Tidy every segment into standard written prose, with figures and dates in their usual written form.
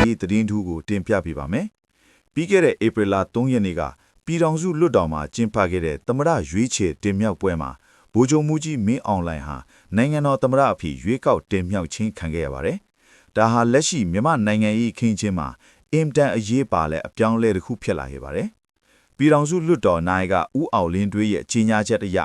ရေးသတင်းထူးကိုတင်ပြပေးပါမယ်။ပြီးခဲ့တဲ့ဧပြီလ3ရက်နေ့ကပြည်ထောင်စုလွှတ်တော်မှာကျင်းပခဲ့တဲ့သမ္မတရွေးချယ်တင်မြှောက်ပွဲမှာဗိုလ်ချုပ်မှူးကြီးမင်းအောင်လှိုင်ဟာနိုင်ငံတော်သမ္မတအဖြစ်ရွေးကောက်တင်မြှောက်ခြင်းခံခဲ့ရပါတယ်။ဒါဟာလက်ရှိမြန်မာနိုင်ငံရေးခင်းချင်းမှာအင်တန်အရေးပါတဲ့အပြောင်းအလဲတစ်ခုဖြစ်လာခဲ့ပါတယ်။ပြည်ထောင်စုလွှတ်တော်နိုင်ကဦးအောင်လင်းတွေးရဲ့ကြီးညာချက်အရ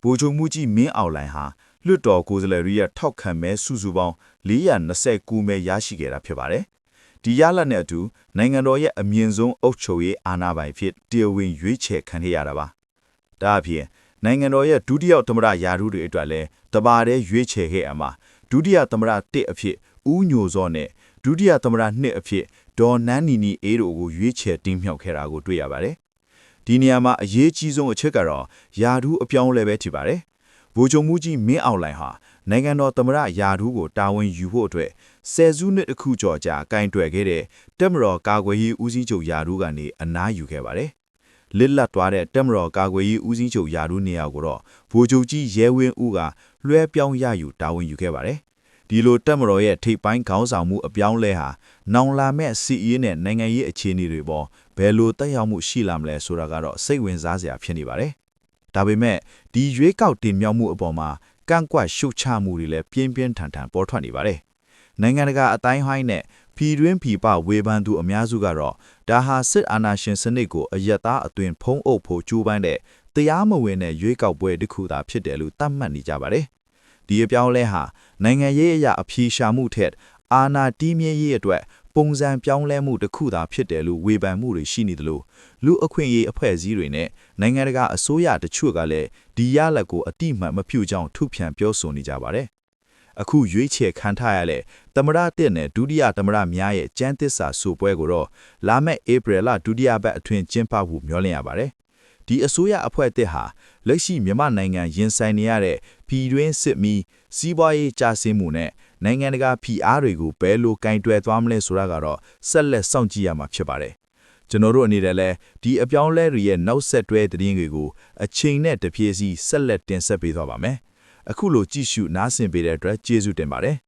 ဗိုလ်ချုပ်မှူးကြီးမင်းအောင်လှိုင်ဟာလွှတ်တော်ကိုယ်စားလှယ်တွေရဲ့ထောက်ခံမဲစုစုပေါင်း429မဲရရှိခဲ့တာဖြစ်ပါတယ်။ဒီရလဒ်နဲ့အတူနိုင်ငံတော်ရဲ့အမြင့်ဆုံးအုပ်ချုပ်ရေးအာဏာပိုင်ဖြစ်တရားဝင်ရွေးချယ်ခံရတာပါ။ဒါအပြင်နိုင်ငံတော်ရဲ့ဒုတိယသမ္မတရာထူးတွေအတွက်လည်းတပါးတည်းရွေးချယ်ခဲ့အမှာဒုတိယသမ္မတ1အဖြစ်ဦးညိုစောနဲ့ဒုတိယသမ္မတ2အဖြစ်ဒေါ်နန်းနီနီအေးတို့ကိုရွေးချယ်တင်မြှောက်ခဲ့တာကိုတွေ့ရပါတယ်။ဒီနေရာမှာအရေးကြီးဆုံးအချက်ကတော့ရာထူးအပြောင်းလဲပဲဖြစ်ပါတယ်။ဗိုလ်ချုပ်မှူးကြီးမင်းအောင်လှိုင်ဟာနိုင်ငံတော်သမ္မတရာထူးကိုတာဝန်ယူဖို့အတွက်ဆယ်စုနှစ်တစ်ခုကျော်ကြာကင်တွယ်ခဲ့တဲ့တပ်မတော်ကာကွယ်ရေးဦးစီးချုပ်ရာထူးကနေအနားယူခဲ့ပါတယ်။လစ်လပ်သွားတဲ့တပ်မတော်ကာကွယ်ရေးဦးစီးချုပ်ရာထူးနေရာကိုတော့ဗိုလ်ချုပ်ကြီးရဲဝင်းဦးကလွှဲပြောင်းရယူတာဝန်ယူခဲ့ပါတယ်။ဒီလိုတပ်မတော်ရဲ့ထိပ်ပိုင်းခေါင်းဆောင်မှုအပြောင်းလဲဟာနောင်လာမဲ့စီအေးနဲ့နိုင်ငံရေးအခြေအနေတွေပေါ်ဘယ်လိုတက်ရောက်မှုရှိလာမလဲဆိုတာကတော့စိတ်ဝင်စားစရာဖြစ်နေပါတယ်။ဒါပေမဲ့ဒီရွေးကောက်တင်မြှောက်မှုအပေါ်မှာကန့်ကွက်ရှုတ်ချမှုတွေလည်းပြင်းပြင်းထန်ထန်ပေါ်ထွက်နေပါတယ်။နိုင်ငံတကာအတိုင်းဟိုင်းနဲ့ဖီတွင်းဖီပဝေဖန်သူအများစုကတော့ဒါဟာစစ်အာဏာရှင်စနစ်ကိုအယက်သားအသွင်ဖုံးအုပ်ဖို့ကြိုးပမ်းတဲ့တရားမဝင်တဲ့ရွေးကောက်ပွဲတစ်ခုသာဖြစ်တယ်လို့သတ်မှတ်နေကြပါတယ်။ဒီအပြောင်းလဲဟာနိုင်ငံရေးအရာအဖြေရှာမှုထက်အာဏာတီးမြဲရေးအတွက်ပုံစံပြောင်းလဲမှုတစ်ခုသာဖြစ်တယ်လို့ဝေဖန်မှုတွေရှိနေသလိုလူအခွင့်အရေးအဖွဲ့အစည်းတွေနဲ့နိုင်ငံတကာအစိုးရတချို့ကလည်းဒီရလဒ်ကိုအတိအမှန်မပြုကြောင်းထုတ်ပြန်ပြောဆိုနေကြပါတယ်။အခုရွေးချယ်ခံထားရတဲ့သမ္မတ1နဲ့ဒုတိယသမ္မတများရဲ့ကျန်းသစ္စာဆိုပွဲကိုတော့လာမယ့်ဧပြီလဒုတိယပတ်အတွင်းကျင်းပဖို့မျှော်လင့်ရပါတယ်။ဒီအစိုးရအဖွဲ့အသစ်ဟာလက်ရှိမြန်မာနိုင်ငံရင်ဆိုင်နေရတဲ့ပြည်တွင်းစစ်မီးစီးပွားရေးကျဆင်းမှုနဲ့နိုင်ငံတကာဖိအားတွေကိုဘယ်လိုကင်တွယ်သွားမလဲဆိုတာကတော့ဆက်လက်စောင့်ကြည့်ရမှာဖြစ်ပါတယ်။ကျွန်တော်တို့အနေနဲ့လည်းဒီအပြောင်းလဲတွေရဲ့နောက်ဆက်တွဲသတင်းတွေကိုအချိန်နဲ့တပြေးစီဆက်လက်တင်ဆက်ပေးသွားပါမယ်။အခုလိုကြည့်ရှုနားဆင်ပေးတဲ့အတွက်ကျေးဇူးတင်ပါတယ်။